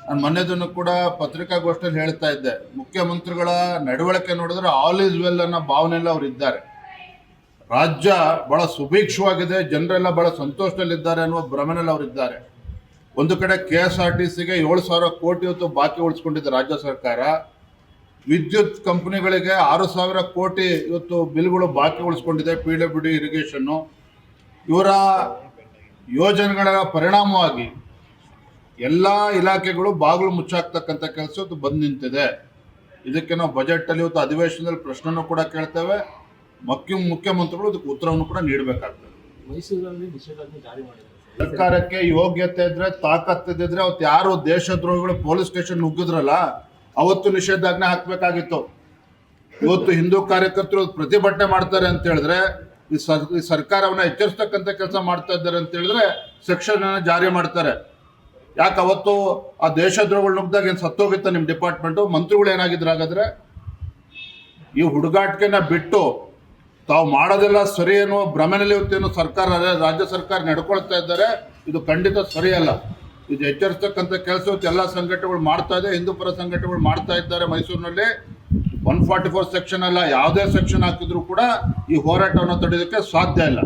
ನಾನು ಮೊನ್ನೆ ದಿನ ಕೂಡ ಪತ್ರಿಕಾಗೋಷ್ಠಿಯಲ್ಲಿ ಹೇಳ್ತಾ ಇದ್ದೆ, ಮುಖ್ಯಮಂತ್ರಿಗಳ ನಡವಳಿಕೆ ನೋಡಿದ್ರೆ ಆಲ್ ಈಸ್ ವೆಲ್ ಅನ್ನೋ ಭಾವನೆಯಲ್ಲಿ ಅವ್ರು ಇದ್ದಾರೆ. ರಾಜ್ಯ ಬಹಳ ಸುಭಿಕ್ಷವಾಗಿದೆ, ಜನರೆಲ್ಲ ಬಹಳ ಸಂತೋಷದಲ್ಲಿದ್ದಾರೆ ಅನ್ನುವ ಭ್ರಮೆನಲ್ಲಿ ಅವರಿದ್ದಾರೆ. ಒಂದು ಕಡೆ KSRTCಗೆ 7,000 ಕೋಟಿ ಇವತ್ತು ಬಾಕಿ ಉಳಿಸ್ಕೊಂಡಿದೆ ರಾಜ್ಯ ಸರ್ಕಾರ. ವಿದ್ಯುತ್ ಕಂಪನಿಗಳಿಗೆ 6,000 ಕೋಟಿ ಇವತ್ತು ಬಿಲ್ಗಳು ಬಾಕಿ ಉಳಿಸ್ಕೊಂಡಿದೆ, PWD ಇರಿಗೇಷನ್ನು. ಇವರ ಯೋಜನೆಗಳ ಪರಿಣಾಮವಾಗಿ ಎಲ್ಲ ಇಲಾಖೆಗಳು ಬಾಗಿಲು ಮುಚ್ಚಾಕ್ತಕ್ಕಂಥ ಕೆಲಸ ಇವತ್ತು ಬಂದು ನಿಂತಿದೆ. ಇದಕ್ಕೆ ನಾವು ಬಜೆಟಲ್ಲಿ ಇವತ್ತು ಅಧಿವೇಶನದಲ್ಲಿ ಪ್ರಶ್ನೆನೂ ಕೂಡ ಕೇಳ್ತೇವೆ. ಮುಖ್ಯಮಂತ್ರಿಗಳು ಇದಕ್ಕೆ ಉತ್ತರವನ್ನು ಕೂಡ ನೀಡಬೇಕಾಗ್ತದೆ. ಮೈಸೂರಲ್ಲಿ ನಿಷೇಧಾಜ್ಞೆ ಜಾರಿ ಮಾಡಿದ್ದಾರೆ. ಸರ್ಕಾರಕ್ಕೆ ಯೋಗ್ಯತೆ ಇದ್ರೆ, ತಾಕತ್ತಿದ್ರೆ ಅವತ್ತು ಯಾರು ದೇಶದ್ರೋಹಿಗಳು ಪೊಲೀಸ್ ಸ್ಟೇಷನ್ ನುಗ್ಗಿದ್ರಲ್ಲ ಅವತ್ತು ನಿಷೇಧಾಜ್ಞೆ ಹಾಕಬೇಕಾಗಿತ್ತು. ಇವತ್ತು ಹಿಂದೂ ಕಾರ್ಯಕರ್ತರು ಪ್ರತಿಭಟನೆ ಮಾಡ್ತಾರೆ ಅಂತ ಹೇಳಿದ್ರೆ, ಈ ಸರ್ಕಾರವನ್ನ ಎಚ್ಚರಿಸ್ತಕ್ಕಂಥ ಕೆಲಸ ಮಾಡ್ತಾ ಇದ್ದಾರೆ ಅಂತ ಹೇಳಿದ್ರೆ ಸೆಕ್ಷನ್ ಜಾರಿ ಮಾಡ್ತಾರೆ. ಯಾಕೆ ಅವತ್ತು ಆ ದೇಶದ್ರೋಹಿಗಳು ನುಗ್ಗಿದಾಗ ಏನು ಸತ್ತೋಗಿತ್ತ ನಿಮ್ಮ ಡಿಪಾರ್ಟ್ಮೆಂಟು? ಮಂತ್ರಿಗಳು ಏನಾಗಿದ್ರು? ಹಾಗಾದ್ರೆ ಈ ಹುಡುಗಾಟಿಕೆನ ಬಿಟ್ಟು ತಾವು ಮಾಡೋದೆಲ್ಲ ಸರಿ ಅನ್ನುವ ಭ್ರಮೆನಲ್ಲಿ ಇವತ್ತೇನು ಸರ್ಕಾರ, ರಾಜ್ಯ ಸರ್ಕಾರ ನಡ್ಕೊಳ್ತಾ ಇದ್ದಾರೆ. ಇದು ಖಂಡಿತ ಸರಿಯಲ್ಲ. ಇದು ಎಚ್ಚರಿಸ್ತಕ್ಕಂಥ ಕೆಲಸ ಎಲ್ಲ ಸಂಘಟನೆಗಳು ಮಾಡ್ತಾ ಇದೆ, ಹಿಂದೂ ಪರ ಸಂಘಟನೆಗಳು ಮಾಡ್ತಾ ಇದ್ದಾರೆ. ಮೈಸೂರಿನಲ್ಲಿ 144 ಸೆಕ್ಷನ್ ಅಲ್ಲ, ಯಾವುದೇ ಸೆಕ್ಷನ್ ಹಾಕಿದ್ರು ಕೂಡ ಈ ಹೋರಾಟವನ್ನು ತಡೆಯೋದಕ್ಕೆ ಸಾಧ್ಯ ಇಲ್ಲ.